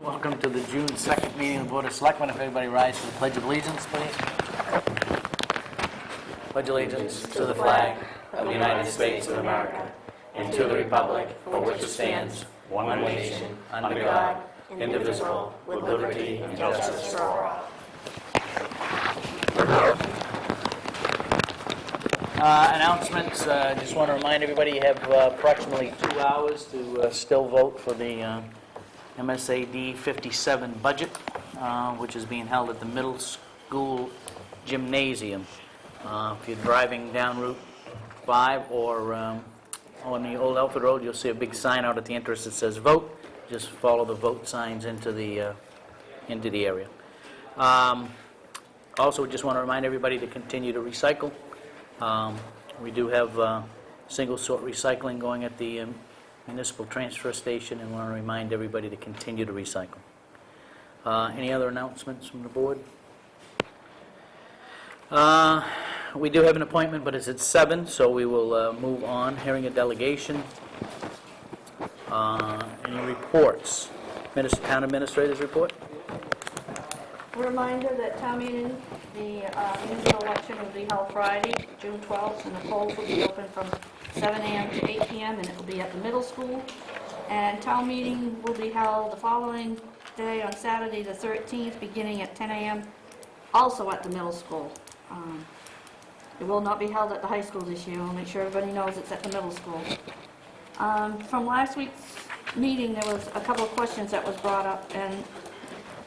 Welcome to the June 2nd meeting of the Board of Selectmen. If everybody rise to the Pledge of Allegiance, please. Pledge allegiance to the flag of the United States of America and to the republic for which it stands, one nation, under God, indivisible, with liberty and justice for all. Announcements. Just want to remind everybody you have approximately 2 hours to still vote for the MSAD 57 budget, which is being held at the middle school gymnasium. If you're driving down Route 5 or on the Old Elford Road, you'll see a big sign out at the entrance that says vote. Just follow the vote signs into the area. Also, we just want to remind everybody to continue to recycle. We do have single sort recycling going at the municipal transfer station, and want to remind everybody to continue to recycle. Any other announcements from the board? We do have an appointment, but it's at 7, so we will move on. Hearing a delegation. Any reports? Town Administrator's report? A reminder that town meeting, the municipal election will be held Friday, June 12th, and the polls will be open from 7 a.m. to 8 p.m., and it will be at the middle school. And town meeting will be held the following day on Saturday the 13th, beginning at 10 a.m., also at the middle school. It will not be held at the high school this year. We'll make sure everybody knows it's at the middle school. From last week's meeting, there was a couple of questions that was brought up, and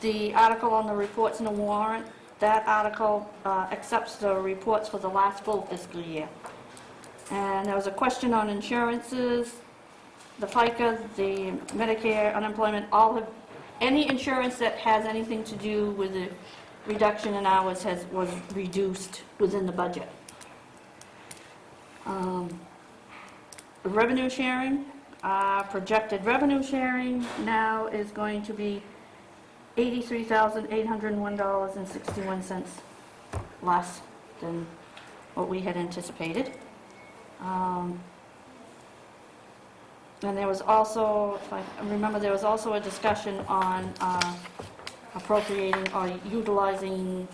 the article on the reports and the warrant, that article accepts the reports for the last full fiscal year. And there was a question on insurances, the FICA, the Medicare, unemployment, all have, any insurance that has anything to do with the reduction in hours was reduced within the budget. The revenue sharing, projected revenue sharing now is going to be $83,801.61 less than what we had anticipated. And there was also, if I remember, there was also a discussion on appropriating or utilizing,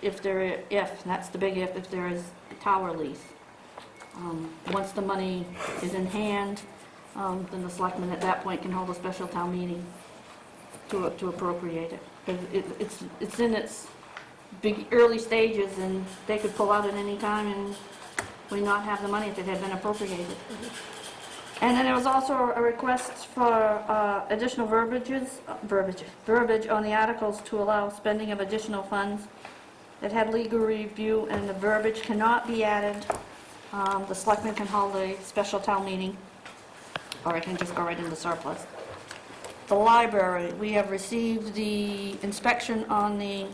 and that's the big if there is a tower lease. Once the money is in hand, then the selectmen at that point can hold a special town meeting to appropriate it. It's in its big early stages, and they could pull out at any time and we not have the money if it had been appropriated. And then there was also a request for additional verbiage on the articles to allow spending of additional funds that had legal review, and the verbiage cannot be added. The selectmen can hold a special town meeting, or it can just go right in the surplus. The library, we have received the inspection on the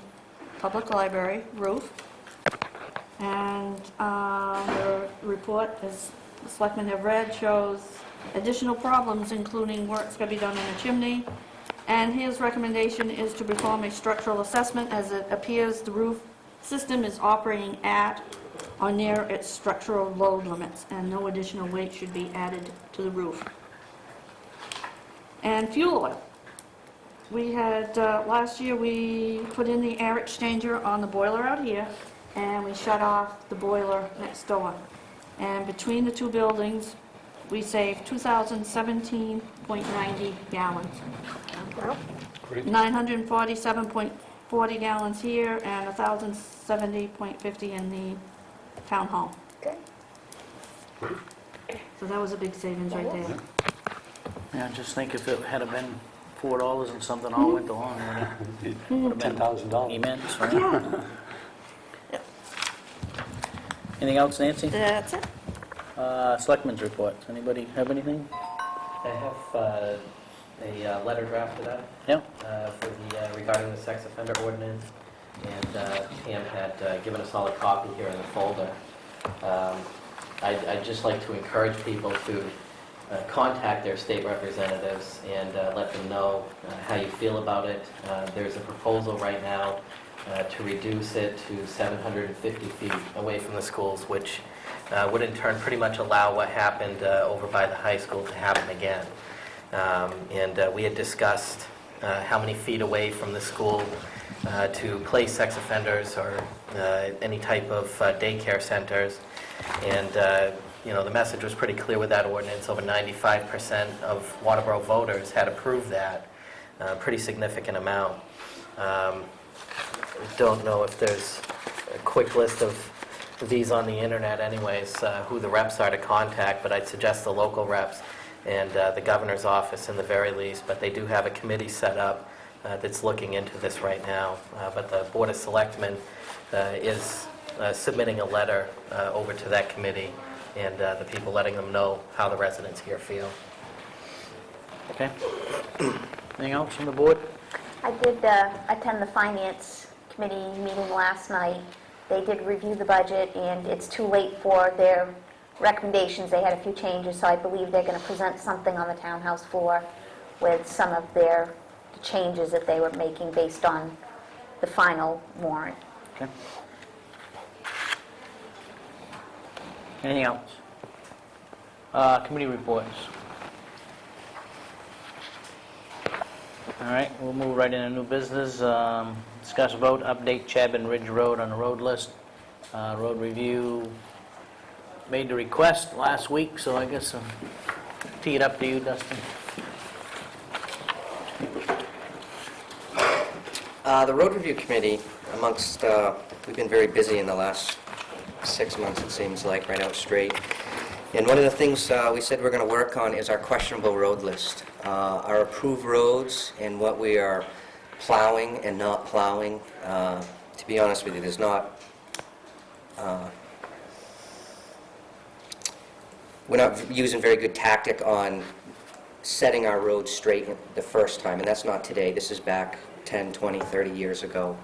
public library roof, and the report, as the selectmen have read, shows additional problems, including work's going to be done in the chimney, and his recommendation is to perform a structural assessment, as it appears the roof system is operating at or near its structural load limits, and no additional weight should be added to the roof. And fuel oil. We had, last year we put in the air exchanger on the boiler out here, and we shut off the boiler next door. And between the two buildings, we saved 2,017.90 gallons. 947.40 gallons here, and 1,070.50 in the town hall. Okay. So that was a big savings right there. Yeah, just think if it had been $4 and something all winter long, it would have been $10,000. immense, right? Yeah, Anything else, Nancy? that's it. Selectmen's reports. Anybody have anything? I have a letter drafted up Yeah. regarding the sex offender ordinance, and Pam had given us all a copy here in the folder. I'd just like to encourage people to contact their state representatives and let them know how you feel about it. There's a proposal right now to reduce it to 750 feet away from the schools, which would in turn pretty much allow what happened over by the high school to happen again. And we had discussed how many feet away from the school to place sex offenders or any type of daycare centers. And, the message was pretty clear with that ordinance. Over 95% of Waterboro voters had approved that, a pretty significant amount. Don't know if there's a quick list of these on the internet anyways, who the reps are to contact, but I'd suggest the local reps and the governor's office in the very least, but they do have a committee set up that's looking into this right now. But the Board of Selectmen is submitting a letter over to that committee and the people, letting them know how the residents here feel. Okay. Anything else from the board? I did attend the Finance Committee meeting last night. They did review the budget, and it's too late for their recommendations. They had a few changes, so I believe they're going to present something on the townhouse floor with some of their changes that they were making based on the final warrant. Okay. Anything else? Committee reports. All right, we'll move right into new business. Discuss vote, update Chapin Ridge Road on the road list. Road review made the request last week, so I guess I'll tee it up to you, Dustin. The road review committee, we've been very busy in the last 6 months, it seems like, right out straight. And one of the things we said we're going to work on is our questionable road list. Our approved roads and what we are plowing and not plowing. To be honest with you, there's not... we're not using very good tactic on setting our roads straight the first time, and that's not today. This is back 10, 20, 30 years ago.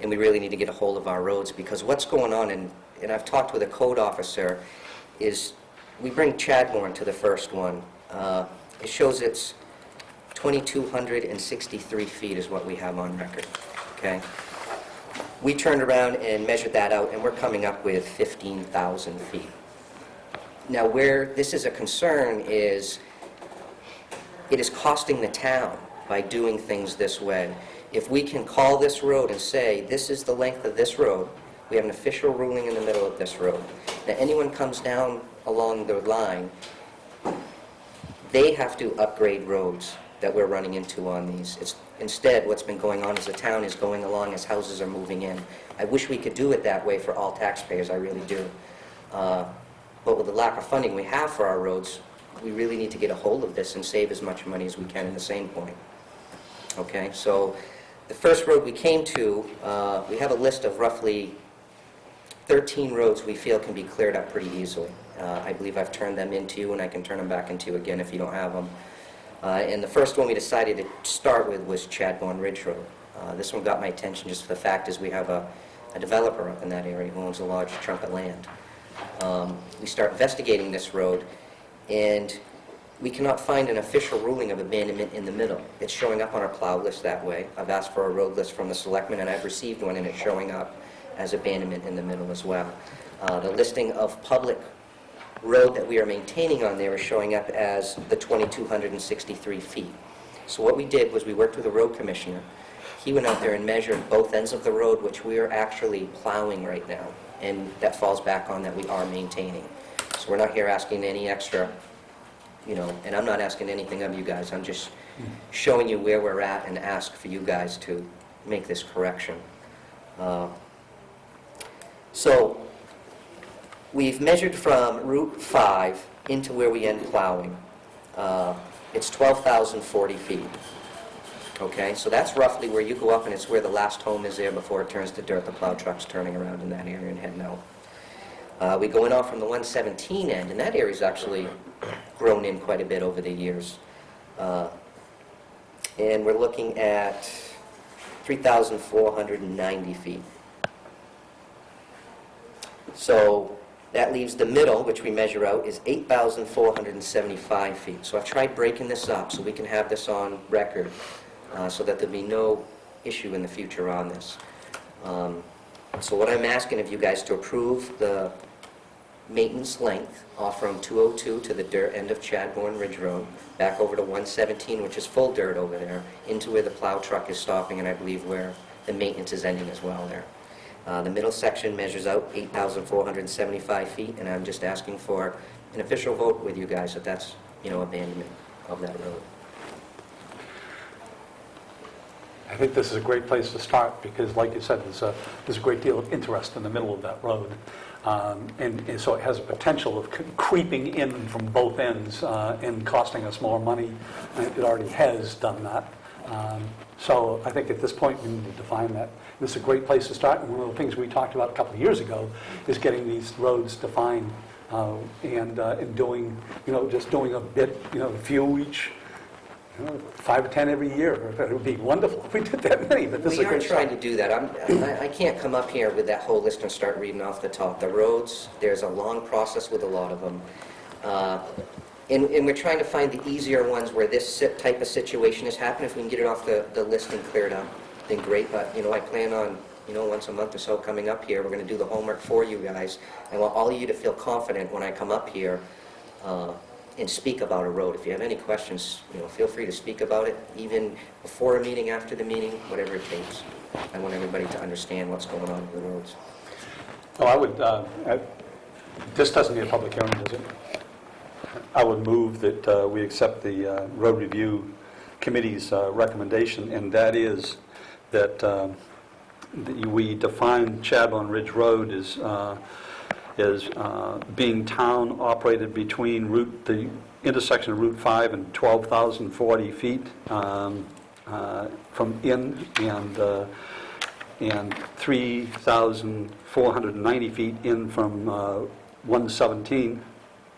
And we really need to get a hold of our roads, because what's going on, and I've talked with a code officer, is we bring Chadbourne to the first one. It shows it's 2,263 feet is what we have on record, okay? We turned around and measured that out, and we're coming up with 15,000 feet. Now, where this is a concern is it is costing the town by doing things this way. If we can call this road and say, this is the length of this road, we have an official ruling in the middle of this road. Now, anyone comes down along the line, they have to upgrade roads that we're running into on these. Instead, what's been going on is the town is going along as houses are moving in. I wish we could do it that way for all taxpayers, I really do. But with the lack of funding we have for our roads, we really need to get a hold of this and save as much money as we can in the same point. Okay, so the first road we came to, we have a list of roughly 13 roads we feel can be cleared up pretty easily. I believe I've turned them into you, and I can turn them back into you again if you don't have them. And the first one we decided to start with was Chadbourne Ridge Road. This one got my attention just for the fact is we have a developer up in that area who owns a large chunk of land. We start investigating this road, and we cannot find an official ruling of abandonment in the middle. It's showing up on our plow list that way. I've asked for a road list from the Selectmen, and I've received one, and it's showing up as abandonment in the middle as well. The listing of public road that we are maintaining on there is showing up as the 2,263 feet. So what we did was we worked with the road commissioner. He went out there and measured both ends of the road, which we are actually plowing right now, and that falls back on that we are maintaining. So we're not here asking any extra, and I'm not asking anything of you guys. I'm just showing you where we're at and ask for you guys to make this correction. So we've measured from Route 5 into where we end plowing. It's 12,040 feet. Okay, so that's roughly where you go up, and it's where the last home is there before it turns to dirt. The plow truck's turning around in that area and heading out. We go in off from the 117 end, and that area's actually grown in quite a bit over the years. And we're looking at 3,490 feet. So that leaves the middle, which we measure out, is 8,475 feet. So I've tried breaking this up so we can have this on record, so that there'll be no issue in the future on this. So what I'm asking of you guys to approve the maintenance length off from 202 to the dirt end of Chadbourne Ridge Road, back over to 117, which is full dirt over there, into where the plow truck is stopping, and I believe where the maintenance is ending as well there. The middle section measures out 8,475 feet, and I'm just asking for an official vote with you guys that that's, abandonment of that road. I think this is a great place to start because, like you said, there's a great deal of interest in the middle of that road. And so it has a potential of creeping in from both ends and costing us more money. It already has done that. So I think at this point we need to define that. This is a great place to start. And one of the things we talked about a couple of years ago is getting these roads defined and doing, just doing a bit, a few each. 5 or 10 every year. It would be wonderful if we did that many, but this is a We are great trying start. to do that. I can't come up here with that whole list and start reading off the top. The roads, there's a long process with a lot of them. And we're trying to find the easier ones where this type of situation has happened. If we can get it off the list and cleared up, then great. But, I plan on, once a month or so coming up here, we're going to do the homework for you guys. I want all of you to feel confident when I come up here and speak about a road. If you have any questions, feel free to speak about it, even before a meeting, after the meeting, whatever it takes. I want everybody to understand what's going on with the roads. Well, I would, this doesn't need a public hearing, does it? I would move that we accept the road review committee's recommendation, and that is that we define Chadbourne Ridge Road as being town-operated between the intersection of Route 5 and 12,040 feet from in and 3,490 feet in from 117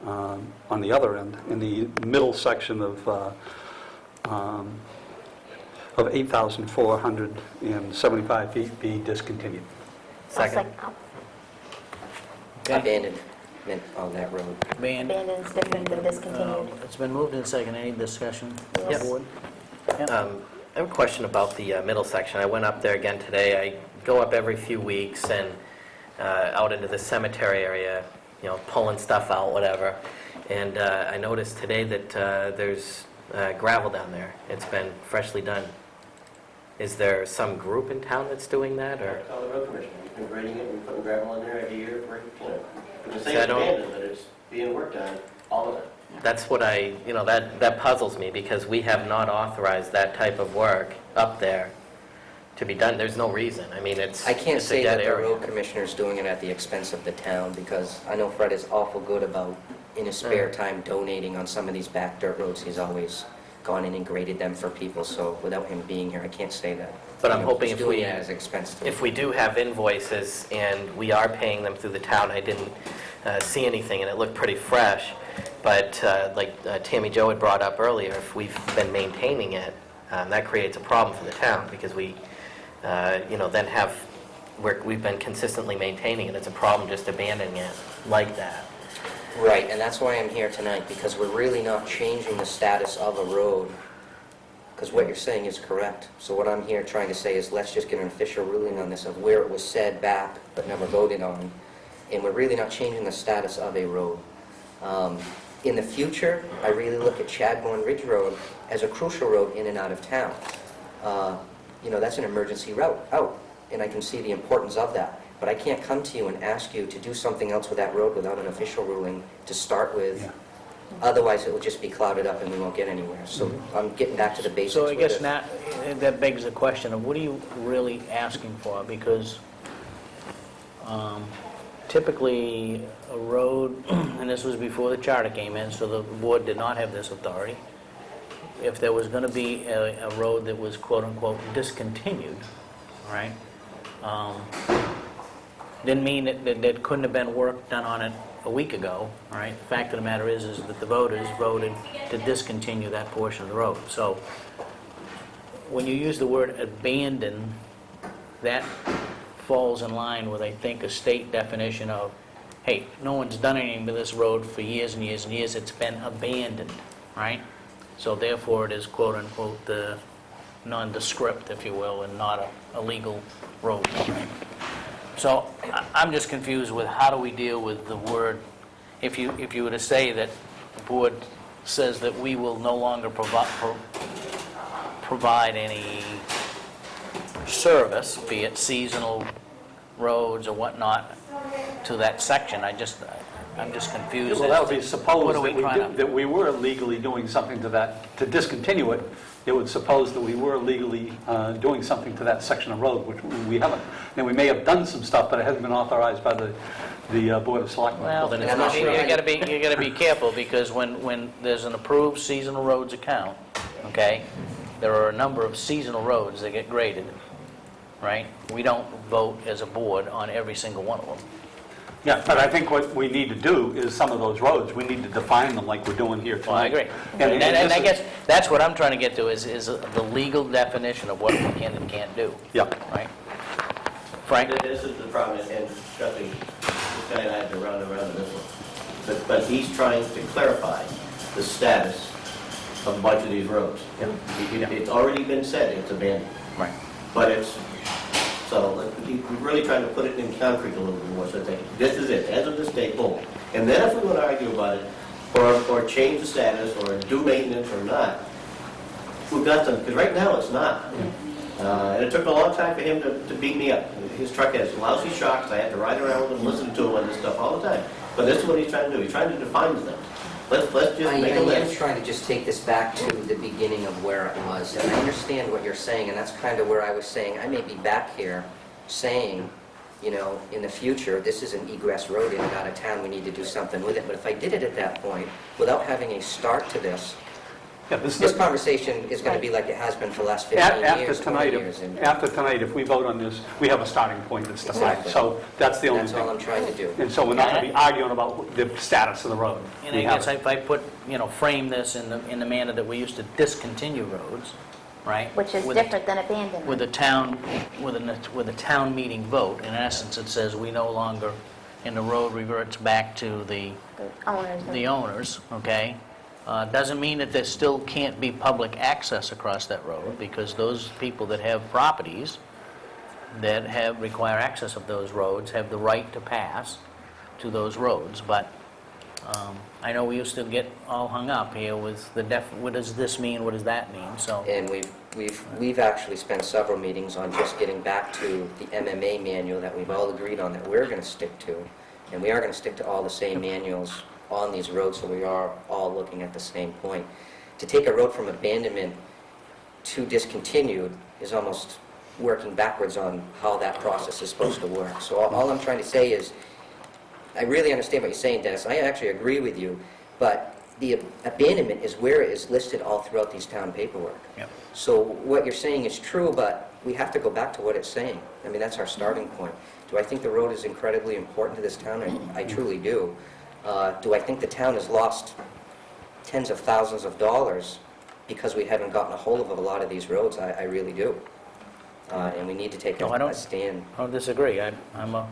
on the other end, in the middle section of 8,475 feet be discontinued. Second. Abandonment on that road. Abandoned is different than discontinued. It's been moved and second. Any discussion on the Yes. board? Yep. I have a question about the middle section. I went up there again today. I go up every few weeks and out into the cemetery area, pulling stuff out, whatever. And I noticed today that there's gravel down there. It's been freshly done. Is there some group in town that's doing that, or? Call the road commissioner. We've been grading it, we're putting gravel in there every year, It's See, I don't- abandoned, but it's being worked on all the time. That's what that puzzles me, because we have not authorized that type of work up there to be done. There's no reason. I mean, I can't it's a say dead that the area. road commissioner's doing it at the expense of the town, because I know Fred is awful good about, in his spare time, donating on some of these back dirt roads. He's always gone in and graded them for people, so without him being here, I can't say that. But I'm hoping he's if doing we- it at his expense to If we do have invoices and we are paying them through the town, I didn't see anything and it looked pretty fresh, but like Tammy Jo had brought up earlier, if we've been maintaining it, that creates a problem for the town, because we, then we've been consistently maintaining it. It's a problem just abandoning it like that. Right, and that's why I'm here tonight, because we're really not changing the status of a road, because what you're saying is correct. So what I'm here trying to say is, let's just get an official ruling on this of where it was said back but never voted on, and we're really not changing the status of a road. In the future, I really look at Chadbourne Ridge Road as a crucial road in and out of town. That's an emergency route out, and I can see the importance of that. But I can't come to you and ask you to do something else with that road without an official ruling to start with. Yeah. Otherwise, it will just be clouded up and we won't get anywhere. So I'm getting back to the basics So I with guess it. now, that begs the question of what are you really asking for? Because typically a road, and this was before the charter came in, so the board did not have this authority. If there was going to be a road that was quote-unquote discontinued, right? Didn't mean that there couldn't have been work done on it a week ago, all right? The fact of the matter is that the voters voted to discontinue that portion of the road. So when you use the word abandon, that falls in line with, I think, a state definition of, hey, no one's done anything with this road for years and years and years, it's been abandoned, right? So therefore, it is quote-unquote the nondescript, if you will, and not a legal road. So I'm just confused with how do we deal with the word if you were to say that the board says that we will no longer provide any service, be it seasonal roads or whatnot, to that section, I'm just confused. Well, that would as be to suppose what are we trying to- that we were legally doing something to that, to discontinue it. It would suppose that we were legally doing something to that section of road, which we haven't. And we may have done some stuff, but it hasn't been authorized by the Board of Selectmen. Well, then you it's not right. gotta be careful, because when there's an approved seasonal roads account, okay, there are a number of seasonal roads that get graded, right? We don't vote as a board on every single one of them. Yeah, but I think what we need to do is some of those roads, we need to define them like we're doing here tonight. Well, I agree. And I guess that's what I'm trying to get to, is the legal definition of what we can and can't do, Yeah. right? Frank? This is the problem, and trust me, this guy and I have to round and round on this one. But he's trying to clarify the status of a bunch of these roads. It's already been said, it's abandoned. Right. But it's, so we're really trying to put it in concrete a little bit more, so that this is it, as of this date, boom. And then if we want to argue about it, or change the status, or do maintenance or not, we've got them, because right now it's not. And it took a long time for him to beat me up. His truck has lousy shocks, I had to ride around with him, listen to him on this stuff all the time. But this is what he's trying to do, he's trying to define things. Let's just I make a am list. trying to just take this back to the beginning of where it was, and I understand what you're saying, and that's kind of where I was saying, I may be back here saying, you know, in the future, this is an egress road in and out of town, we need to do something with it, but if I did it at that point, without having a start to this, Yeah, this this is, conversation is going to be like it has been for the last 15 after years, 20 tonight, years, and after tonight, if we vote on this, we have a starting point that's defined. Exactly. So that's the only that's all I'm thing. trying to do. And so we're not going to be arguing about the status of the road. And We I have guess it. if I put, frame this in the manner that we used to discontinue roads, right? Which is With a- different than abandonment. With a town, with a town meeting vote, in essence, it says we no longer, and the road reverts back to the The owners. owners, okay? Doesn't mean that there still can't be public access across that road, because those people that have properties that require access of those roads have the right to pass to those roads. But I know we used to get all hung up here with what does this mean, what does that mean, so. And we've actually spent several meetings on just getting back to the MMA manual that we've all agreed on that we're going to stick to. And we are going to stick to all the same manuals on these roads, so we are all looking at the same point. To take a road from abandonment to discontinued is almost working backwards on how that process is supposed to work. So all I'm trying to say is, I really understand what you're saying, Dennis. I actually agree with you, but the abandonment is where it is listed all throughout these town paperwork. Yep. So what you're saying is true, but we have to go back to what it's saying. I mean, that's our starting point. Do I think the road is incredibly important to this town? I truly do. Do I think the town has lost tens of thousands of dollars because we haven't gotten a hold of a lot of these roads? I really do. And we need to take No, I don't- a stand. I don't disagree. I'm a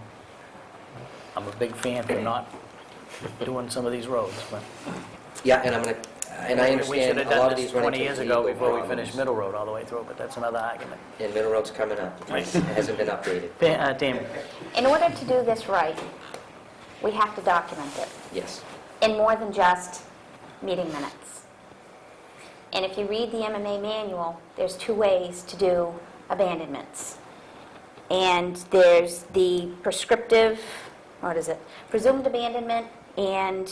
big fan for not doing some of these roads, but. Yeah, and I We understand should have a lot done of this these run 20 into years ago legal before we problems. finished Middle Road all the way through, but that's another argument. And Middle Road's coming up. It hasn't been updated. Tammy? In order to do this right, we have to document it Yes. in more than just meeting minutes. And if you read the MMA manual, there's two ways to do abandonments. And there's the prescriptive, presumed abandonment and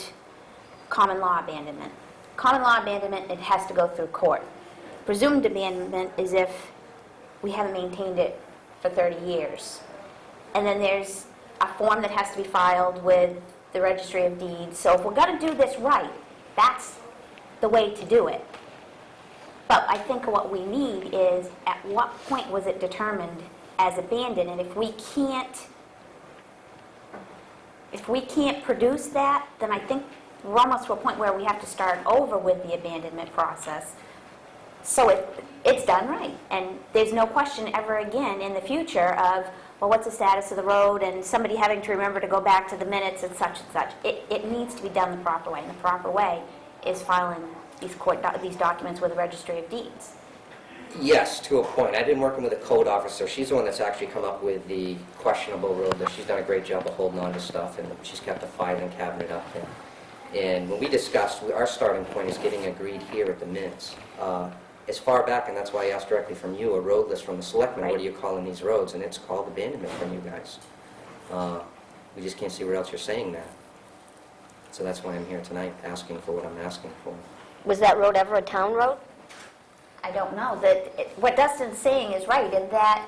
common law abandonment. Common law abandonment, it has to go through court. Presumed abandonment is if we haven't maintained it for 30 years. And then there's a form that has to be filed with the Registry of Deeds. So if we're going to do this right, that's the way to do it. But I think what we need is, at what point was it determined as abandoned? And if we can't produce that, then I think we're almost to a point where we have to start over with the abandonment process. So it's done right. And there's no question ever again in the future of, well, what's the status of the road, and somebody having to remember to go back to the minutes and such and such. It needs to be done the proper way, and the proper way is filing these documents with the Registry of Deeds. Yes, to a point. I've been working with a code officer. She's the one that's actually come up with the questionable road there. She's done a great job of holding on to stuff, and she's kept the filing cabinet up there. And when we discussed, our starting point is getting agreed here at the minutes. As far back, and that's why I asked directly from you, a road list from the selectmen, what are you calling these roads? And it's called abandonment from you guys. We just can't see where else you're saying that. So that's why I'm here tonight, asking for what I'm asking for. Was that road ever a town road? I don't know, what Dustin's saying is right, in that,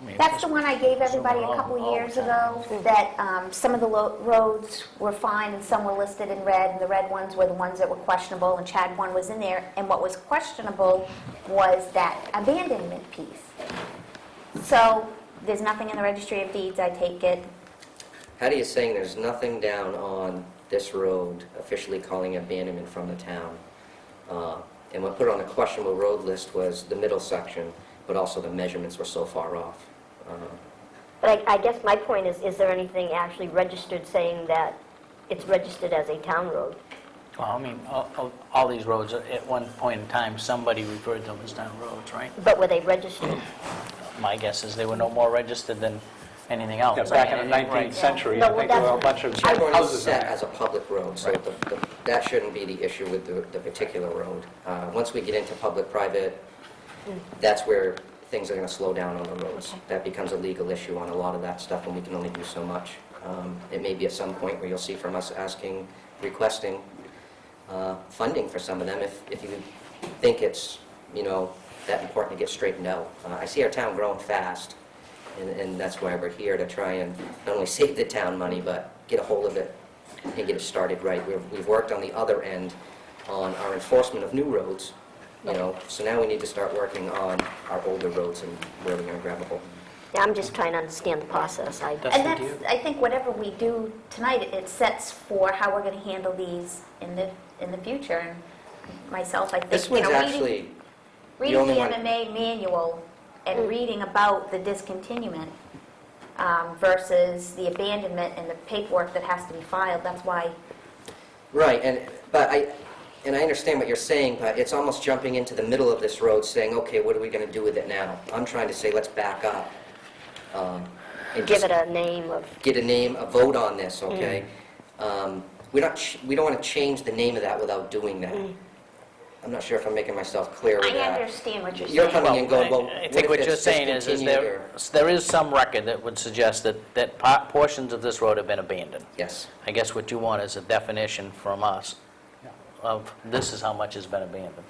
I mean, that's just the one I gave everybody a zoom couple all years the time. ago, that some of the roads were fine and some were listed in red, and the red ones were the ones that were questionable, and Chad 1 was in there, and what was questionable was that abandonment piece. So, there's nothing in the registry of deeds, I take it. How do you saying there's nothing down on this road officially calling it abandonment from the town? And what put on the questionable road list was the middle section, but also the measurements were so far off. But I guess my point is there anything actually registered saying that it's registered as a town road? Well, I mean, all these roads, at one point in time, somebody referred to them as town roads, right? But were they registered? My guess is they were no more registered than anything else. Yeah, back in the 19th century, No, I well, think there were a bunch of Chadbourne is houses in set there. as a public road, so that shouldn't be the issue with the particular road. Once we get into public-private, that's where things are going to slow down on the roads. That becomes a legal issue on a lot of that stuff, and we can only do so much. It may be at some point where you'll see from us requesting funding for some of them if you think it's, that important to get straightened out. I see our town growing fast, and that's why we're here, to try and not only save the town money, but get a hold of it and get it started right. We've worked on the other end on our enforcement of new roads, so now we need to start working on our older roads and where we're going to grab a hold. Yeah, I'm just trying to understand the process. And that's, I think whatever we do tonight, it sets for how we're going to handle these in the future. And myself, I think, This one's actually reading only the one- MMA manual and reading about the discontinuement versus the abandonment and the paperwork that has to be filed, that's why. Right, I understand what you're saying, but it's almost jumping into the middle of this road saying, okay, what are we going to do with it now? I'm trying to say, let's back up. And Give just it a name of, get a vote on this, okay? We don't want to change the name of that without doing that. I'm not sure if I'm making myself clear with I that. understand what you're You're saying. coming and going, well, I think what if you're it's saying is discontinued or... there is some record that would suggest that portions of this road have been abandoned. Yes, I guess what you want is a definition from us of this is how much has been abandoned.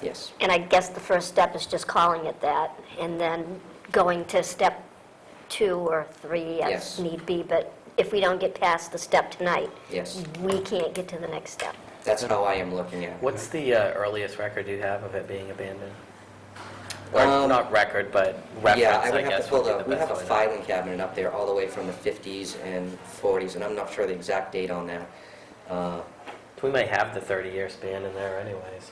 yes. and I guess the first step is just calling it that, and then going to step 2 or 3 as Yes. need be. But if we don't get past the step tonight, Yes, we can't get to the next step. that's how I am looking at it. What's the earliest record you have of it being abandoned? Or Um, not record, but reference, Yeah, I I would have guess, to pull would be the we have best a way to... filing cabinet up there all the way from the 50s and 40s, and I'm not sure the exact date on that. We may have the 30-year span in there anyways.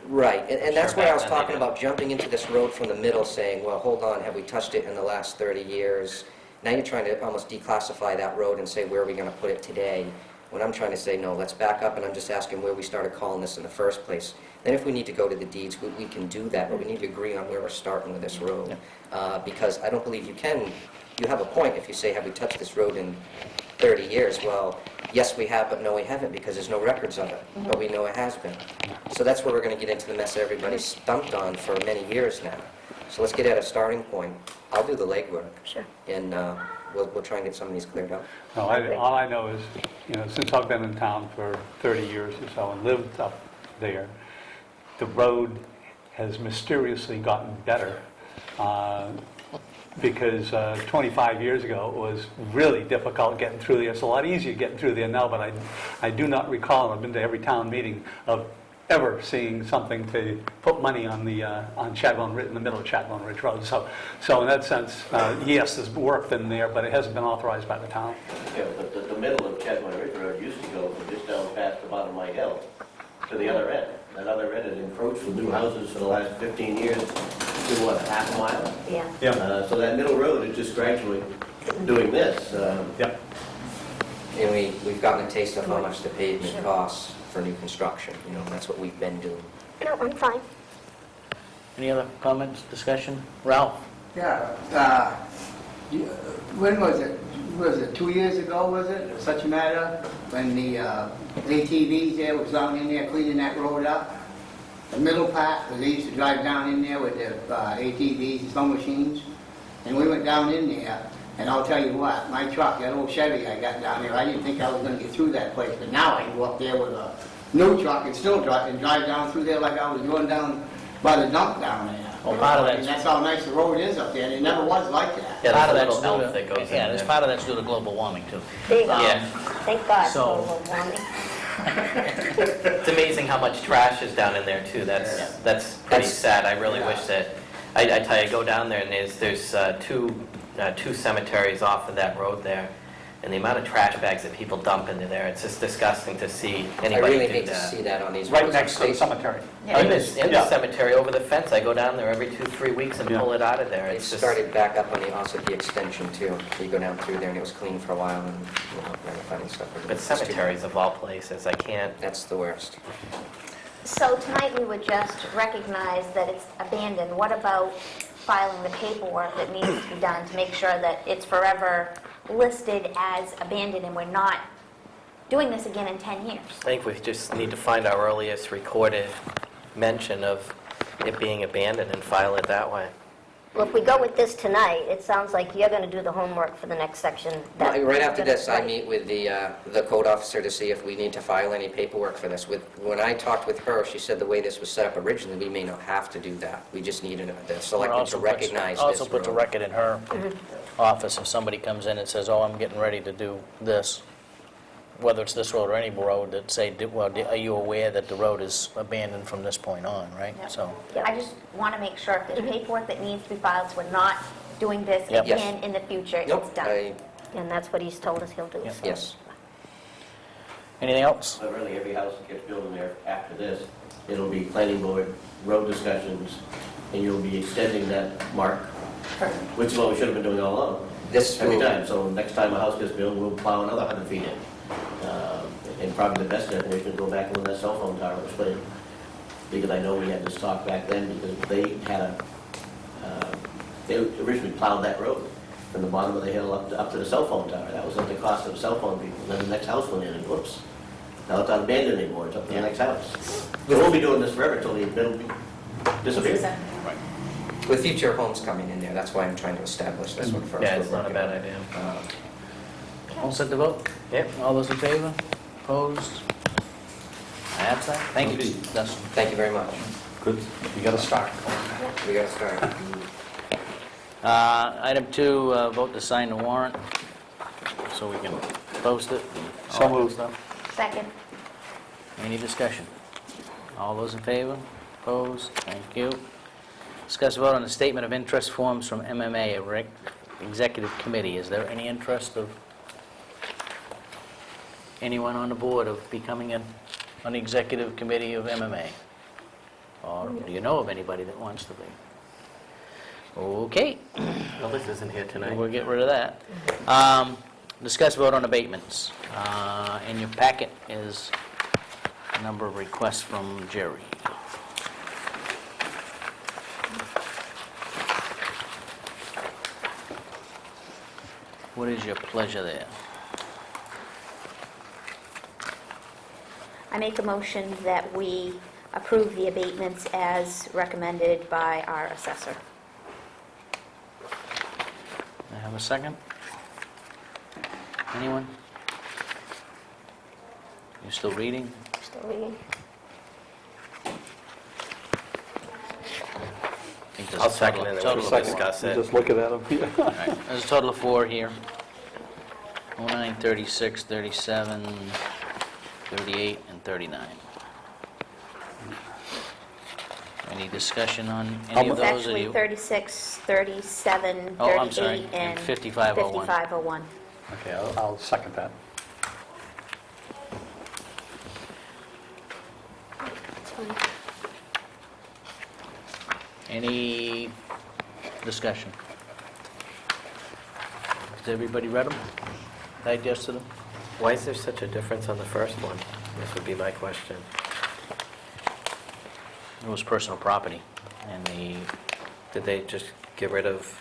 Right, and that's Sure, where I back was then they talking did. about jumping into this road from the middle, saying, well, hold on, have we touched it in the last 30 years? Now you're trying to almost declassify that road and say, where are we going to put it today? When I'm trying to say, no, let's back up, and I'm just asking where we started calling this in the first place. Then if we need to go to the deeds, we can do that, but we need to agree on where we're starting with this road. Because I don't believe you have a point if you say, have we touched this road in 30 years? Well, yes, we have, but no, we haven't, because there's no records of it, but we know it has been. So that's where we're going to get into the mess everybody's stumped on for many years now. So let's get at a starting point. I'll do the legwork, Sure. and we'll try and get some of these cleared up. No, all I know is, since I've been in town for 30 years or so and lived up there, the road has mysteriously gotten better. Because 25 years ago, it was really difficult getting through there. It's a lot easier getting through there now, but I do not recall, and I've been to every town meeting, of ever seeing something to put money on Chadbourne Ridge, in the middle of Chadbourne Ridge Road. So in that sense, yes, there's work in there, but it hasn't been authorized by the town. Yeah, but the middle of Chadwell Ridge Road used to go from just down past the bottom of my hill to the other end. That other end has encroached with new houses for the last 15 years to what, half a mile? Yeah. So that middle road is just gradually doing this. Yep. And we've gotten a taste of how much the pavement costs for new construction. That's what we've been doing. No, I'm fine. Any other comments, discussion? Ralph? Yeah, when was it? was it 2 years ago, was it, or such a matter, when the ATVs there was down in there cleaning that road up? The middle part, because they used to drive down in there with their ATVs, snow machines. And we went down in there, and I'll tell you what, my truck, that old Chevy I got down there, I didn't think I was gonna get through that place, but now I can go up there with a new truck and still drive down through there like I was going down by the dump down there. Well, part of I mean, that's- that's how nice the road is up there, and it never was like that. Yeah, Part of there's a that's little due elf that goes to, in yeah, there's there. part of that's due to global warming too. There you go. Yeah. Thank God for So- global warming. It's amazing how much trash is down in there too. That's pretty That's- sad. I really yeah. wish that, I tell you, I go down there and there's two cemeteries off of that road there. And the amount of trash bags that people dump into there, it's just disgusting to see I anybody really do hate to that. see that on these Right roads. next to the cemetery. In the Yeah. cemetery, over the fence, I go down there every 2-3 weeks and Yeah. pull it out of there. It It's just, started back up on also the extension too. You go down through there and it was clean for a while and, never finding stuff. but cemeteries of all places, I can't. That's the worst. So tonight we would just recognize that it's abandoned. What about filing the paperwork that needs to be done to make sure that it's forever listed as abandoned and we're not doing this again in 10 years? I think we just need to find our earliest recorded mention of it being abandoned and file it that way. Well, if we go with this tonight, it sounds like you're going to do the homework for the next section. that Right after you're gonna this, I write. meet with the code officer to see if we need to file any paperwork for this. When I talked with her, she said the way this was set up originally, we may not have to do that. We just need the selectmen to recognize this Also put the road. record in her office if somebody comes in and says, oh, I'm getting ready to do this, whether it's this road or any road, that say, well, are you aware that the road is abandoned from this point on, right? Yep. So, I just want to make sure if there's paperwork that needs to be filed, so we're not doing this Yep. Yes. again in the future, Nope, it's done. And that's what he's told us he'll do. Yep. so. yes. anything else? But really, every house that gets built in there after this, it'll be planning board, road discussions, and you'll be extending that mark, which is what we should have been doing all along. This Every will, time, so next time a house gets built, we'll plow another 100 feet in. And probably the best definition is go back when that cell phone tower was put in. Because I know we had this talk back then, because they had they originally plowed that road from the bottom of the hill up to the cell phone tower. That was at the cost of the cell phone people. Then the next house went in and whoops. Now it's not abandoned anymore, it's up to the next house. We won't be doing this forever until the middle disappears. with future homes coming in there, that's why I'm trying to establish this one first. Yeah, it's not a bad idea. All set to vote? Yep. All those in favor? Opposed? Absent? Thank you, Dustin. Thank you very much. Good, you got to start. We got to start. Item 2, vote to sign the warrant, so we can post it. So all that good moved. stuff. Second. Any discussion? All those in favor? Opposed? Thank you. Discuss vote on the statement of interest forms from MMA, Executive Committee. Is there any interest of anyone on the board of becoming on the Executive Committee of MMA? Or do you know of anybody that wants to be? Okay, Well, this isn't here tonight. we'll get rid of that. Discuss vote on abatements. In your packet is a number of requests from Jerry. What is your pleasure there? I make a motion that we approve the abatements as recommended by our assessor. I have a second? Anyone? You still reading? Still reading? I think there's a I'll second total- it, and total we'll of four. discuss it. Just looking at them. All right, there's a total of 4 here. 09, 36, 37, 38, and 39. Any discussion on any of It's those? or actually you- 36, 37, Oh, I'm sorry, 38, and and 5501. 5501. Okay, I'll second that. It's fine. Any discussion? Has everybody read them? Digested them? Why is there such a difference on the first one? This would be my question. It was personal property, and Did they just get rid of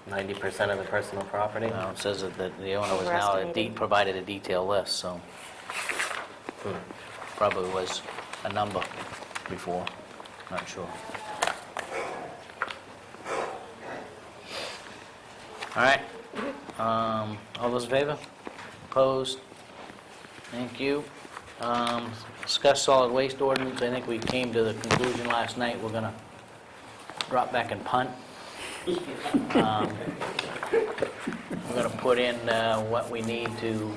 90% of the personal property? It says that the owner was now Overestimated. provided a detailed list, so probably was a number before, not sure. All right, all those in favor? Opposed? Thank you. Discuss solid waste ordinance, I think we came to the conclusion last night, we're gonna drop back and punt. We're gonna put in what we need to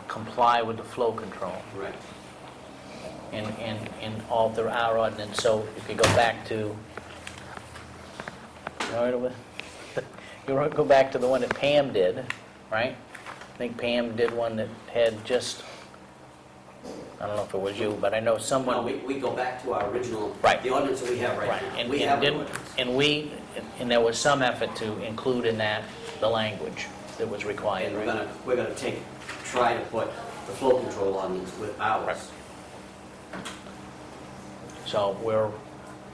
comply with the flow control. Right. And alter our ordinance, so if you go back to, you go back to the one that Pam did, right? I think Pam did one that had just, I don't know if it was you, but I know someone... No, we go back to our original, Right. the ordinance that we have right Right, now. and We have an didn't, ordinance. and there was some effort to include in that the language that was required, And right? we're gonna try to put the flow control ordinance with ours. So we're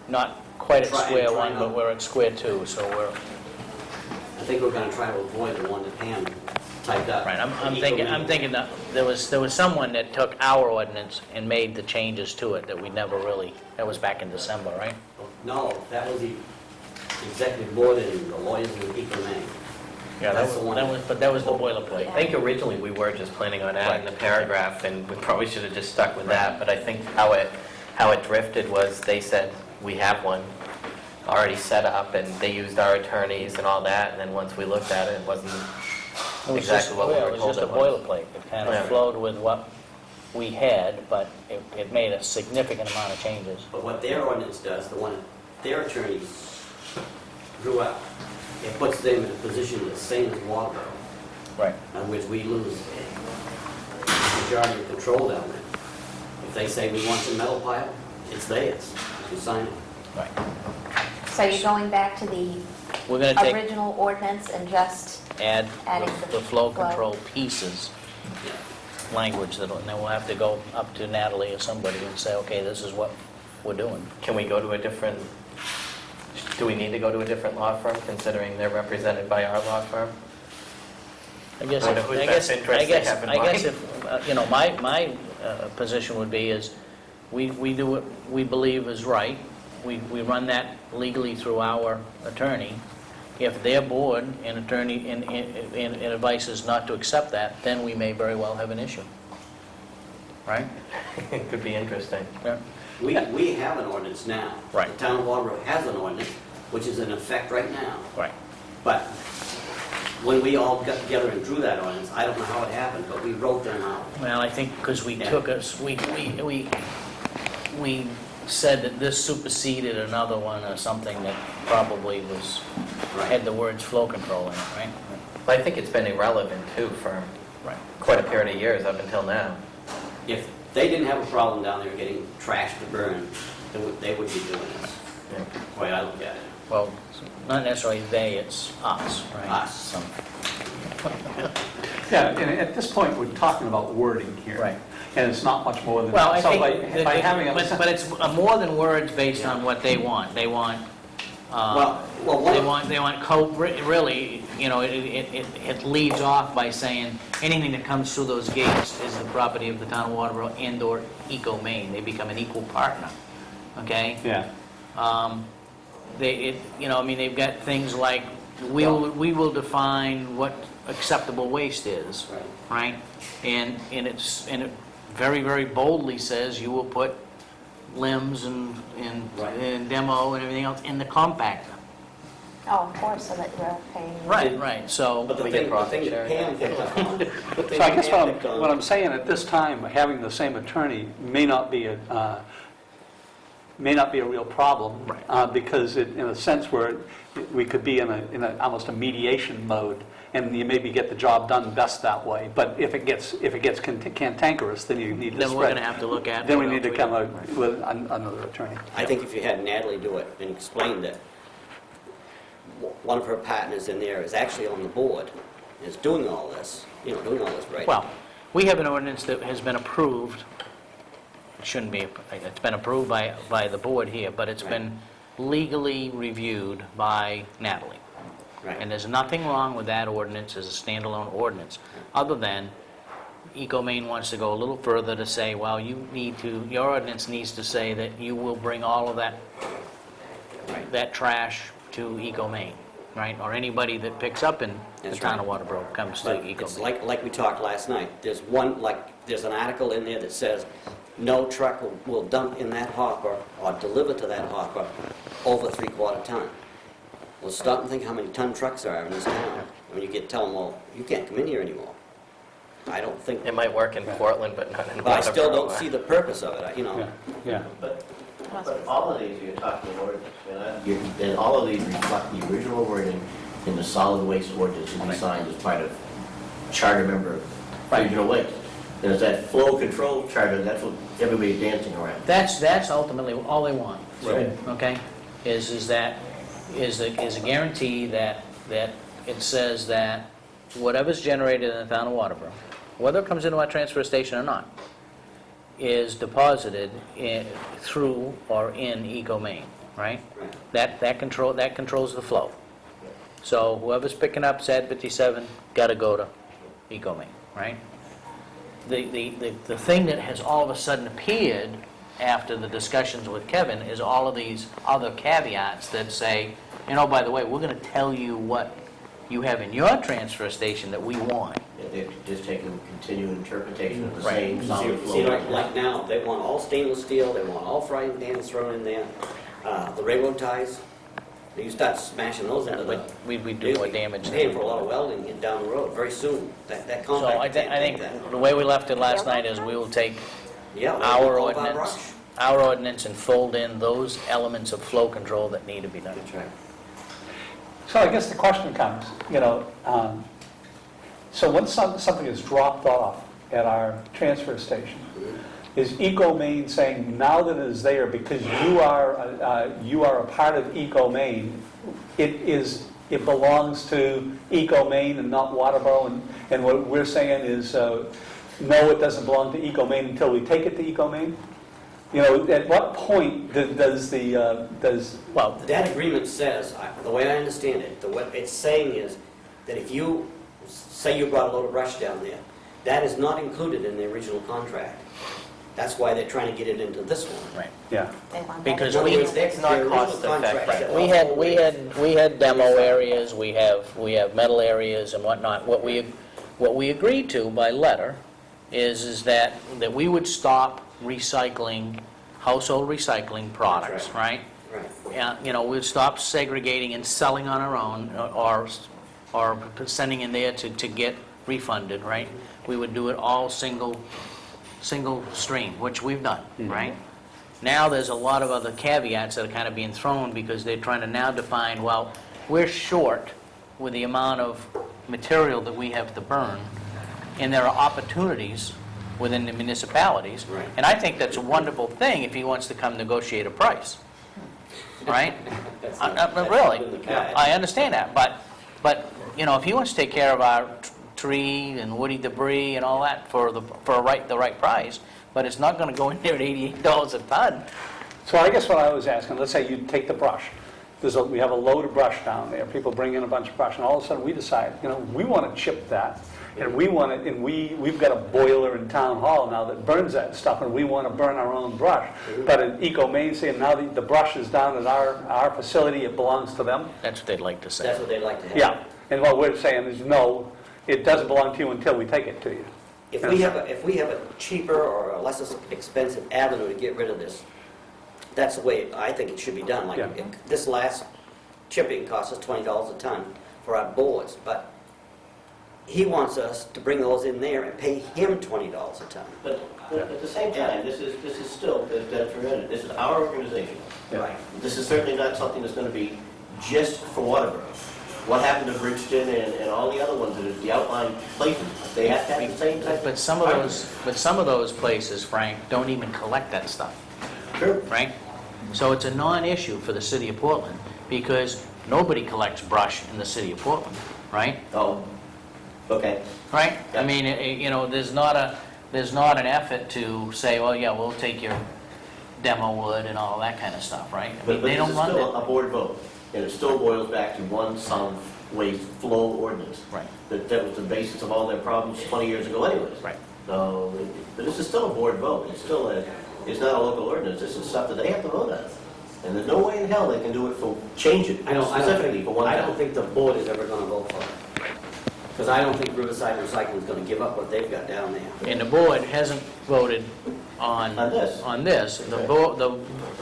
not quite at Try- square try one, but not- we're at square two, so we're, I think we're gonna try to avoid the one that Pam typed up. right, I'm thinking that there was someone that took our ordinance and made the changes to it that we never really, that was back in December, right? No, that was the executive board and the lawyers in Eco Maine. Yeah, That's the one. but that was the I boilerplate. think originally we were just planning on adding the Right. paragraph, and we probably should have just stuck with that, but I think how it drifted was they said, we have one already set up, and they used our attorneys and all that, and then once we looked at it, it wasn't It was just, exactly what we yeah, were it was told just a it was. boilerplate. It kind Yeah. of flowed with what we had, but it made a significant amount of changes. But what their ordinance does, the one their attorneys drew up, it puts them in a position the same as Waterboro, Right. in which we lose majority of control down there. If they say we want some metal pile, it's theirs. You sign it. Right. So you're going back to the We're going to take, original ordinance and just add adding the flow flow. control pieces, language, and then we'll have to go up to Natalie or somebody and say, okay, this is what we're doing. Can we go to a different, do we need to go to a different law firm, considering they're represented by our law firm? I guess, I wonder whose best interest they have in I guess mind. if, my position would be is, we do what we believe is right, we run that legally through our attorney. If their board and attorney and advice is not to accept that, then we may very well have an issue. Right? It could be interesting. Yeah. We have an ordinance now. Right. The town of Waterboro has an ordinance, which is in effect right now. Right. But when we all got together and drew that ordinance, I don't know how it happened, but we wrote them out. Well, I think because we Yeah. took us, we said that this superseded another one or something that probably was, had the words flow control in it, right? But I think it's been irrelevant, too, for Right. quite a period of years up until now. If they didn't have a problem down there getting trash to burn, they would be doing this. Yeah. The way I look at it. Well, not necessarily they, it's us, right? Us. Some- Yeah, and at this point, we're talking about wording here. Right. And it's not much more than Well, I that. So think, by having a... but it's more than words based on what they want. They want, Well, they want really, it leads off by saying, anything that comes through those gates is the property of the town of Waterboro and/or Eco Maine. They become an equal partner, okay? Yeah. They've got things like, we will define what acceptable waste is, Right. right? And it very, very boldly says you will put limbs and Right. demo and everything else in the compactor. Oh, of course, so that you're paying. Right, so, But the We get thing profit that share. Pam picked up on, the thing So I that guess Pam picked on- what I'm saying at this time, having the same attorney may not be a real problem. Right. Because in a sense where we could be in a almost a mediation mode, and you maybe get the job done best that way. But if it gets cantankerous, then you need to then spread. we're going to have to look at... Then we what need to else come do. out with another attorney. I think if you had Natalie do it and explain that one of her partners in there is actually on the board, is doing all this, doing all this right. Well, we have an ordinance that has been approved, it shouldn't be, it's been approved by the board here, but it's been legally reviewed by Natalie. Right. And there's nothing wrong with that ordinance as a standalone ordinance, other than Maine wants to go a little further to say, well, your ordinance needs to say that you will bring all of that trash to Maine, right? Or anybody that picks up in the That's town of right. Waterboro comes to But it's Maine. like we talked last night. There's an article in there that says, no truck will dump in that hopper or deliver to that hopper over 3/4 ton. Well, stop and think how many ton trucks there are in this town. When you tell them, well, you can't come in here anymore. I don't think, It might work in Portland, but not in Waterboro. but I still don't see the purpose of it, Yeah. But all of these, you're talking ordinance, and all of these reflect the original wording in the solid waste ordinance to be signed as part of charter member of regional waste. There's that flow control charter, that's what everybody's dancing around. That's ultimately all they want. Right. Okay? Is a guarantee that it says that whatever's generated in the town of Waterboro, whether it comes into our transfer station or not, is deposited through or in Maine, right? Right. That controls the flow. So whoever's picking up SAD 57, got to go to Maine, right? The thing that has all of a sudden appeared after the discussions with Kevin is all of these other caveats that say, by the way, we're going to tell you what you have in your transfer station that we want. They're just taking continuing interpretation of the Right. same solid see, flow. like now, they want all stainless steel, they want all frying pans thrown in there. The railroad ties, you start smashing those into the... We do more damage than Paying we for a lot of do. welding down the road very soon. That So compact I can't think take that. the way we left it last night is we will take Yeah, our all of our ordinance, brush. and fold in those elements of flow control that need to be done. That's right. So I guess the question comes, so when something is dropped off at our transfer station, is Maine saying, now that it is there, because you are a part of Maine, it belongs to Maine and not Waterboro, and what we're saying is, no, it doesn't belong to Maine until we take it to Maine? At what point does Well, That agreement says, the way I understand it, what it's saying is that if you, say you brought a load of brush down there, that is not included in the original contract. That's why they're trying to get it into this one. right. yeah. Because In other we, words, It's not the original cost contract effective. said we had demo areas, we have metal areas and whatnot. What we agreed to by letter is that we would stop recycling, household recycling products, right? Right. We'd stop segregating and selling on our own, or sending in there to get refunded, right? We would do it all single stream, which we've done, right? Now, there's a lot of other caveats that are kind of being thrown because they're trying to now define, well, we're short with the amount of material that we have to burn, and there are opportunities within the municipalities. Right. And I think that's a wonderful thing if he wants to come negotiate a price, right? That's But that's really, in the catch. I understand that, but if he wants to take care of our tree and woody debris and all that for the right price, but it's not going to go in there at $88 a ton. So I guess what I was asking, let's say you take the brush. We have a load of brush down there. People bring in a bunch of brush, and all of a sudden we decide, we want to chip that, and we want it, and we've got a boiler in town hall now that burns that stuff, and we want to burn our own brush. But in Maine saying now the brush is down at our facility, it belongs to them. That's what they'd like to say. That's what they'd like to have. Yeah, and what we're saying is no, it doesn't belong to you until we take it to you. If we have a cheaper or a less expensive avenue to get rid of this, that's the way I think it should be done. Like, Yeah. this last chipping cost us $20 a ton for our boards, but he wants us to bring those in there and pay him $20 a ton. But at the same time, this is still, as Dennis presented, this is our organization. Yeah. Right. This is certainly not something that's going to be just for Waterboro. What happened to Bridgeton and all the other ones, that are the outlying places, they have to have the same type of... But some of those places, Frank, don't even collect that stuff, Sure. right? So it's a non-issue for the city of Portland because nobody collects brush in the city of Portland, right? Oh, okay. Right? I Yeah. mean, there's not an effort to say, well, yeah, we'll take your demo wood and all that kind of stuff, right? I mean, But they this don't is run still that. a board vote, and it still boils back to one solid waste flow ordinance. Right. That was the basis of all their problems 20 years ago anyways. Right. So, but this is still a board vote, it's still it's not a local ordinance, this is stuff that they have to vote on. And there's no way in hell they can do it change it specifically for one I town. don't think the board is ever gonna vote for it. Because I don't think Riverside Recycling is gonna give up what they've got down there. And the board hasn't voted on... On this. On this.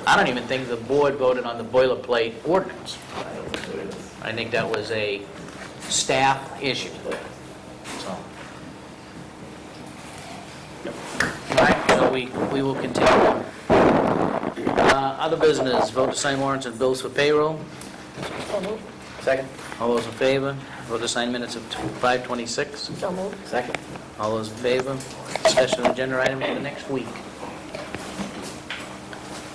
I don't even think the board voted on the boilerplate ordinance. I think that was a staff issue. So. All right, so we will continue. Other business, vote to sign warrants and bills for payroll. Second? All those in favor? Vote to sign minutes of 5:26. So moved. Second. All those in favor? Discussion of agenda items for next week.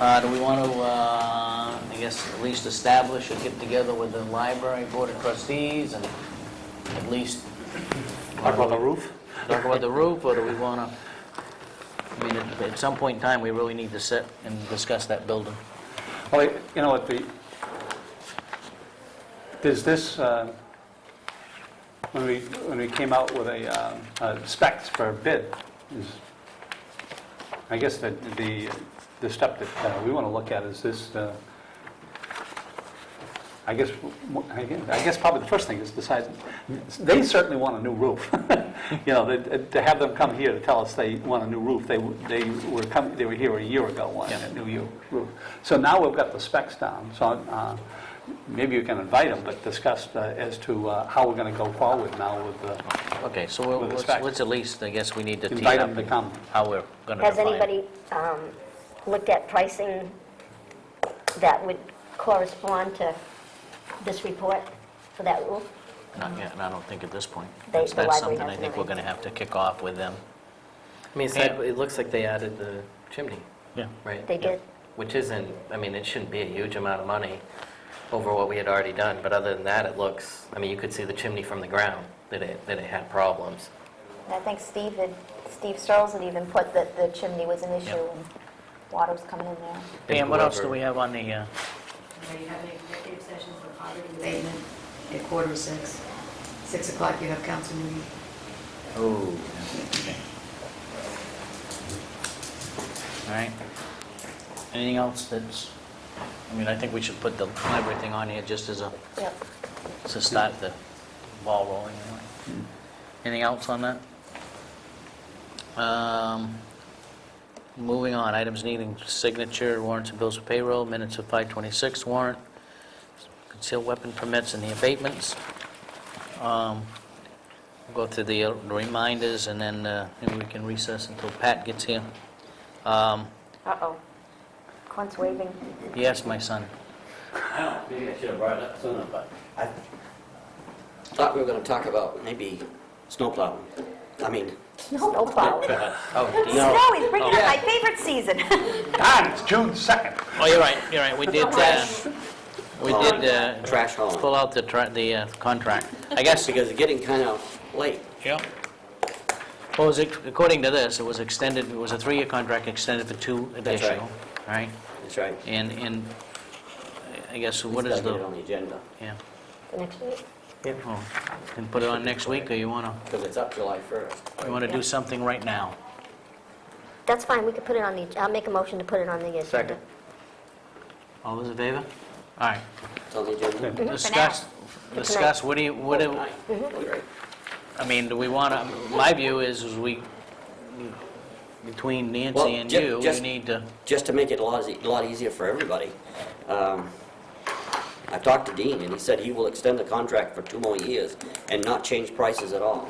Do we want to, I guess, at least establish a get-together with the library board of trustees and at least... Talk about the roof? Talk about the roof, or do we want to, I mean, at some point in time, we really need to sit and discuss that building. Well, you know what, there's this, when we came out with a specs for a bid, I guess that the step that we want to look at is this, I guess probably the first thing is decide, they certainly want a new roof. You know, to have them come here to tell us they want a new roof, they were here a year ago wanting a new roof. So now we've got the specs down, so maybe you can invite them, but discuss as to how we're going to go forward now with the... Okay, so With the specs. let's at least, I guess we need to tee Invite up them to come. how we're going to Has define it. anybody looked at pricing that would correspond to this report for that roof? Not yet, and I don't think at this point. The That's library something I hasn't think we're going to have to kick off with them. I mean, it looks like they added the chimney, Yeah. right? They did? Which isn't, I mean, it shouldn't be a huge amount of money over what we had already done, but other than that, it looks, I mean, you could see the chimney from the ground, that it had problems. And I think Steve Searles had even put that the chimney was an issue and water was coming in there. Pam, what else do whoever- we have on the, You have an executive session for poverty abatement at 5:45. 6 o'clock, you have council meeting. oh, okay. All right. Anything else that's, I mean, I think we should put the library thing on here just as a, Yep. to start the ball rolling anyway. Anything else on that? Moving on, items needing signature, warrants and bills of payroll, minutes of 5:26 warrant, concealed weapon permits and the abatements. We'll go through the reminders and then maybe we can recess until Pat gets here. Uh-oh. Clint's waving. Yes, my son. Maybe I should have brought it up sooner, but I thought we were gonna talk about maybe snow plowing. I mean, Snowplow. Oh, Snow, he's bringing up my favorite season. God, it's June 2nd. Oh, you're right. We did, trash hauling. pull out the contract. I guess, because it's getting kind of late. yeah. Well, was it, according to this, it was extended, it was a 3-year contract extended for 2 That's additional. Right. That's right. And I guess what is Gotta get it the, on the agenda, yeah. For next week? Oh, can put it on next week, or you want because it's up July 1st. to do something right now? That's fine, we could put it on the, I'll make a motion to put it on the agenda. Second. All those in favor? All right. It's on the agenda. Discuss, what do, Okay. I mean, do we want to, my view is we, between Well, Nancy and you, we just- need to, Just to make it a lot easier for everybody, I talked to Dean, and he said he will extend the contract for 2 more years and not change prices at all.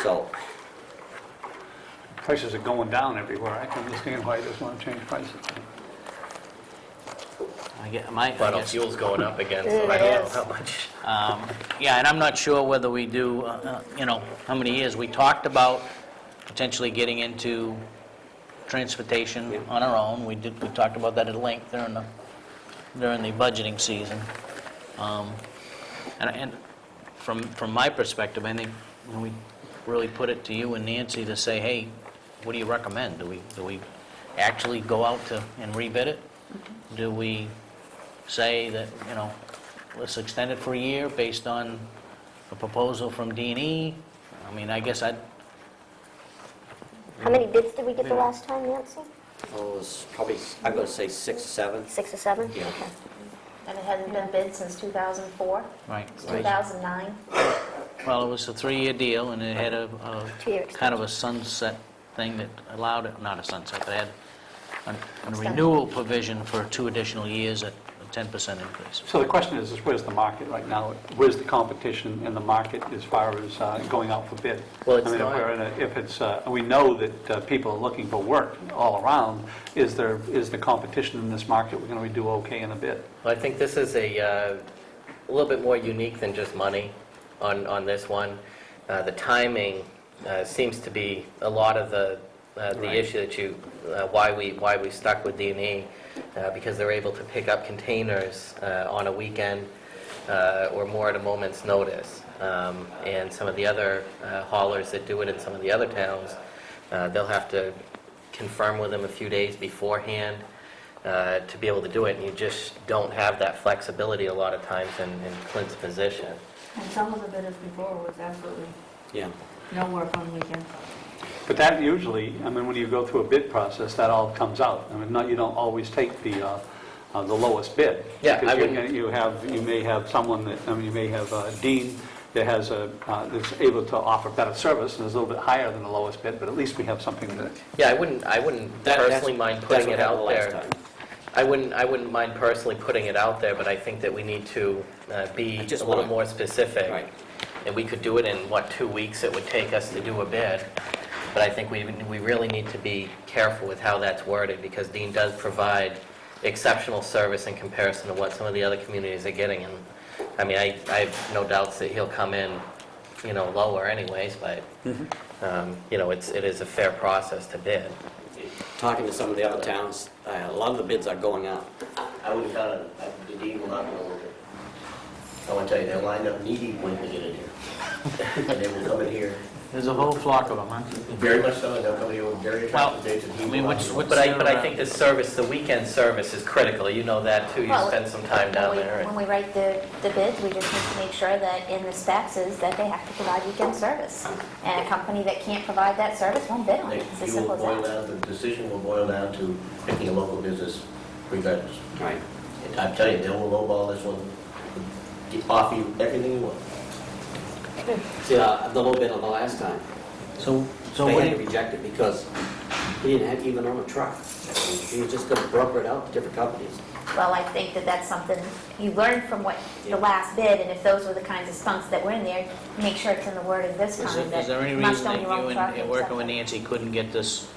So, Prices are going down everywhere. I can understand why he doesn't want to change prices. I But guess, fuel's going up again, so I don't know how much. yeah, and I'm not sure whether we do, how many years. We talked about potentially getting into transportation on our own. We talked about that at length during the budgeting season. And from my perspective, I think we really put it to you and Nancy to say, hey, what do you recommend? Do we actually go out to and rebid it? Do we say that, let's extend it for a year based on a proposal from D&E? I mean, I guess I'd, How many bids did we get the last time, Nancy? Oh, it was probably, I'm going to say 6, 7. 6 or 7? Yeah. Okay. And it hasn't been bid since 2004, right. it's 2009. Well, it was a 3-year deal, and it had a 2-year kind of a sunset thing that allowed it, not a sunset, but it had a Extension. renewal provision for 2 additional years at a 10% increase. So the question is where's the market right now? Where's the competition in the market as far as going out for bid? Well, it's I mean, not- if it's, we know that people are looking for work all around, is the competition in this market, we're going to do okay in a bid? Well, I think this is a little bit more unique than just money on this one. The timing seems to be a lot of the Right. issue that why we stuck with D&E, because they're able to pick up containers on a weekend or more at a moment's notice. And some of the other haulers that do it in some of the other towns, they'll have to confirm with them a few days beforehand to be able to do it, and you just don't have that flexibility a lot of times in Clint's position. And some of the bidders before was absolutely Yeah. no work on weekends. But that usually, I mean, when you go through a bid process, that all comes out. I mean, you don't always take the lowest bid. Yeah, Because I wouldn't- you may have someone that, I mean, you may have Dean that has that's able to offer better service and is a little bit higher than the lowest bid, but at least we have something that, Yeah, I wouldn't personally mind putting it out there. I wouldn't mind personally putting it out there, but I think that we need to be a Just little one. more specific. Right. And we could do it in, 2 weeks it would take us to do a bid. But I think we really need to be careful with how that's worded, because Dean does provide exceptional service in comparison to what some of the other communities are getting. And, I mean, I have no doubts that he'll come in, lower anyways, but, it is a fair process to bid. Talking to some of the other towns, a lot of the bids are going up. I wouldn't count on it, the deed will not be over. I want to tell you, they're lined up knee-deep when they get in here. And they will come in here, There's a whole flock of them, huh? very much so, and they'll come here with very attractive dates and he I mean, will not what's- be what's- But I think the weekend service is critical. You know that too. You Well, spend some time down there. When we write the bids, we just need to make sure that in the specs is that they have to provide weekend service. And a company that can't provide that service won't bid on it, it's as You will simple boil as that. down, the decision will boil down to picking a local business regardless. Right. And I tell you, they will lowball this one, offer you everything you want. See, the low bid on the last time, So they what had do to you, reject it because he didn't have even own a truck. He was just going to broker it out to different companies. Well, I think that that's something you learned from what the last bid, and if those were the kinds of stunts that were in there, make sure it's in the wording this is time, there any that must reason that own your you own truck. and et working with cetera. Nancy couldn't get this,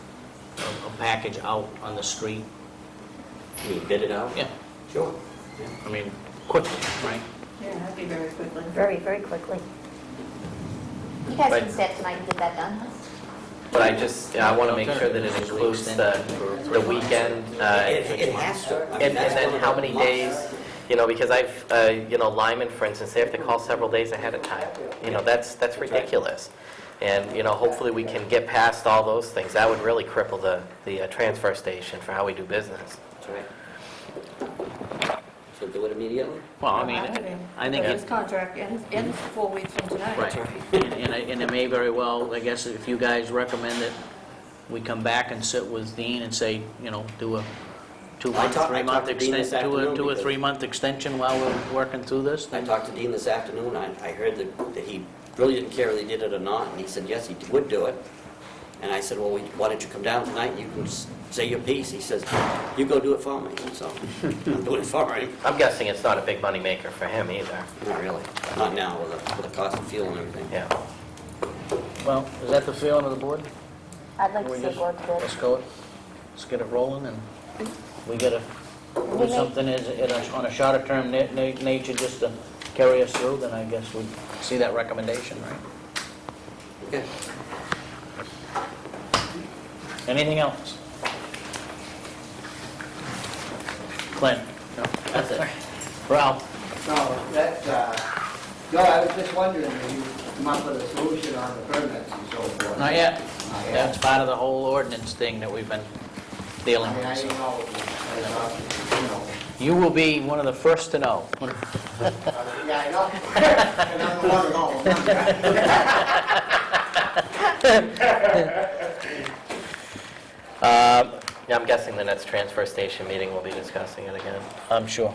a package out on the street? He bid it out? Yeah, Sure. I mean, quickly, right? Yeah, that'd be very quickly. Very, very quickly. You guys But- can stay up tonight and get that done. But I want to make sure that it includes the weekend. It has to. I mean, And that's then one of how the many must. days, because I've, Lyman, for instance, they have to call several days ahead of time. That's ridiculous. And, hopefully we can get past all those things. That would really cripple the transfer station for how we do business. That's right. So do it immediately? Well, I mean, I think His it, contract ends 4 weeks from tonight. right. And it may very well, I guess, if you guys recommend it, we come back and sit with Dean and say, do a 2-month, I 3-month talked to Dean this extension, afternoon do a because- 3-month extension while we're working through this? I talked to Dean this afternoon, I heard that he really didn't care whether he did it or not, and he said, yes, he would do it. And I said, well, why don't you come down tonight and you can say your piece? He says, you go do it for me, so I'm doing it for him. I'm guessing it's not a big money maker for him either. Not really, not now with the cost of fuel and everything. Yeah. Well, is that the feeling of the board? I'd like to We see it just- go to bid. Let's get it rolling, and we gotta We do may- something on a shorter term nature just to carry us through, then I guess we'd see that recommendation, right? Okay. Anything else? Clint? No, that's it. Ralph? No, that's, no, I was just wondering if you come up with a solution on the permits and so forth. Not yet. Not yet. That's part of the whole ordinance thing that we've been Daily I mean, I notice. didn't know, you know. You will be one of the first to know. Yeah, I know. And I'm the one that all. Yeah, I'm guessing the next transfer station meeting we'll be discussing it again. I'm sure.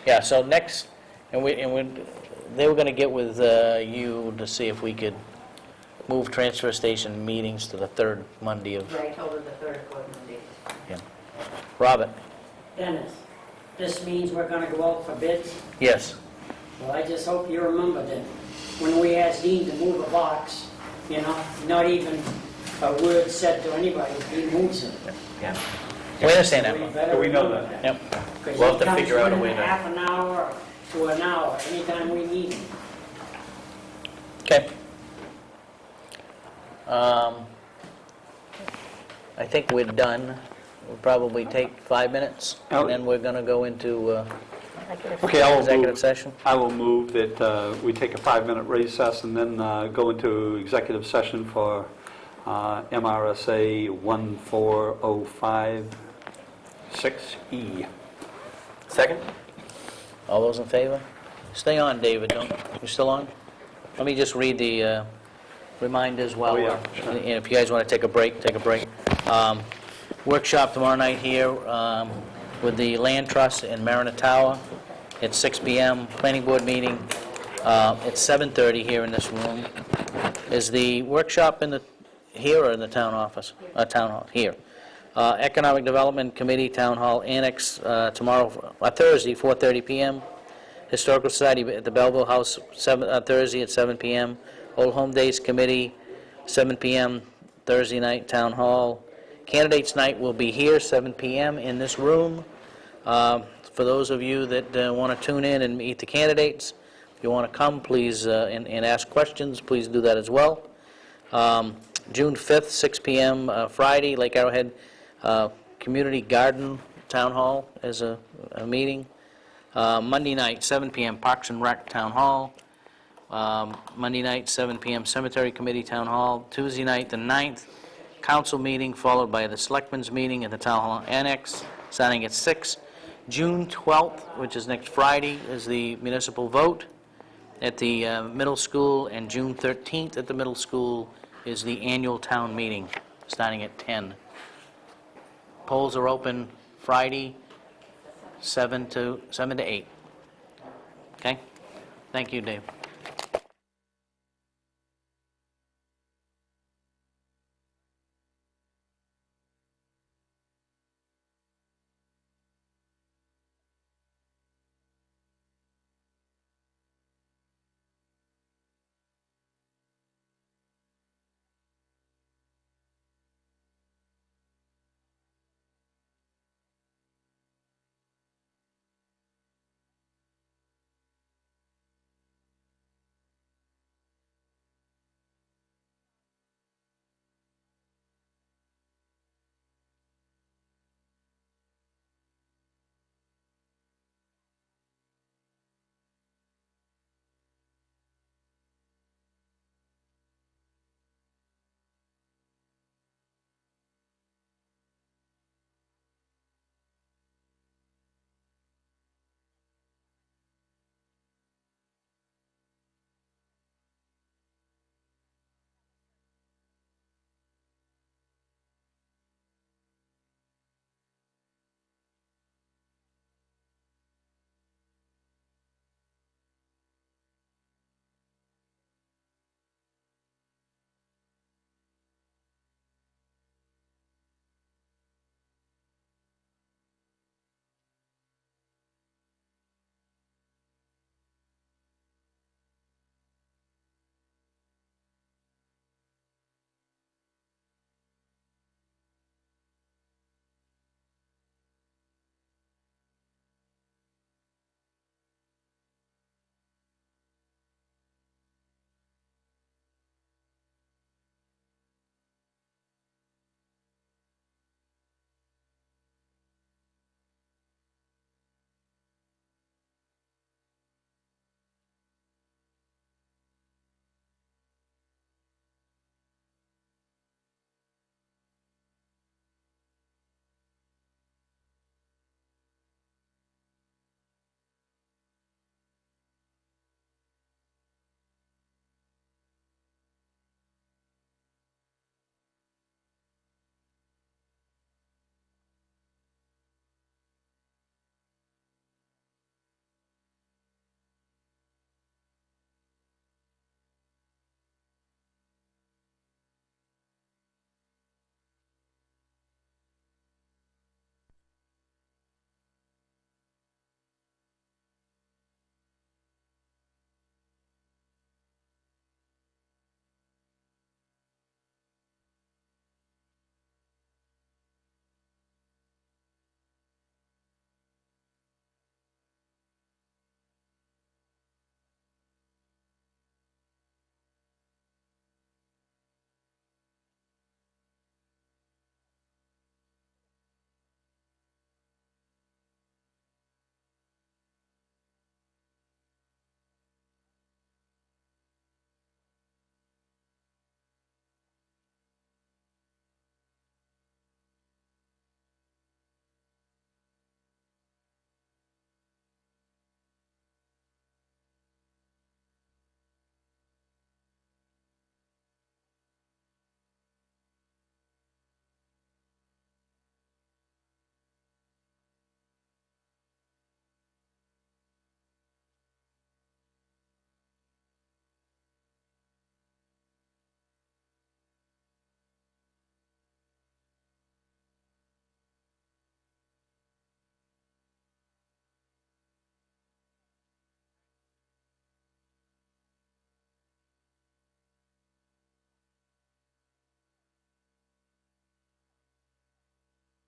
Yeah, so next, and they were going to get with you to see if we could move transfer station meetings to the third Monday of, Yeah, I told her the third or fourth Monday. yeah. Robert? Dennis, this means we're gonna go out for bids? Yes. Well, I just hope you remember that when we asked Dean to move a box, you know, not even a word said to anybody, he moves it. Yeah. We understand We that. better We know remember that. Yep. Because We'll he have to figure out a comes way in to- half an hour to an hour, anytime we need him. Okay. I think we're done. We'll probably take 5 minutes, and then we're going to go into Okay, I will executive move, session. I will move that we take a 5-minute recess and then go into executive session for MRSA 14056E. Second? All those in favor? Stay on, David, don't, you still on? Let me just read the reminders while, Oh, yeah, sure. and if you guys want to take a break, take a break. Workshop tomorrow night here with the Land Trust in Mariner Tower at 6 PM. Planning Board meeting at 7:30 here in this room. Is the workshop in the, here or in the town office? Town hall, here. Economic Development Committee, Town Hall Annex, tomorrow, Thursday, 4:30 PM. Historical Society at the Belleville House, Thursday at 7 PM. Old Home Days Committee, 7 PM, Thursday night, Town Hall. Candidates Night will be here, 7 PM in this room. For those of you that want to tune in and meet the candidates, if you want to come, please, and ask questions, please do that as well. June 5th, 6 PM, Friday, Lake Arrowhead Community Garden Town Hall as a meeting. Monday night, 7 PM, Parks and Rec Town Hall. Monday night, 7 PM, Cemetery Committee Town Hall. Tuesday night, the 9th, council meeting, followed by the Selectmen's meeting at the Town Hall Annex, starting at 6. June 12th, which is next Friday, is the municipal vote at the middle school, and June 13th at the middle school is the annual town meeting, starting at 10. Polls are open Friday, 7 to 8. Okay? Thank you, Dave.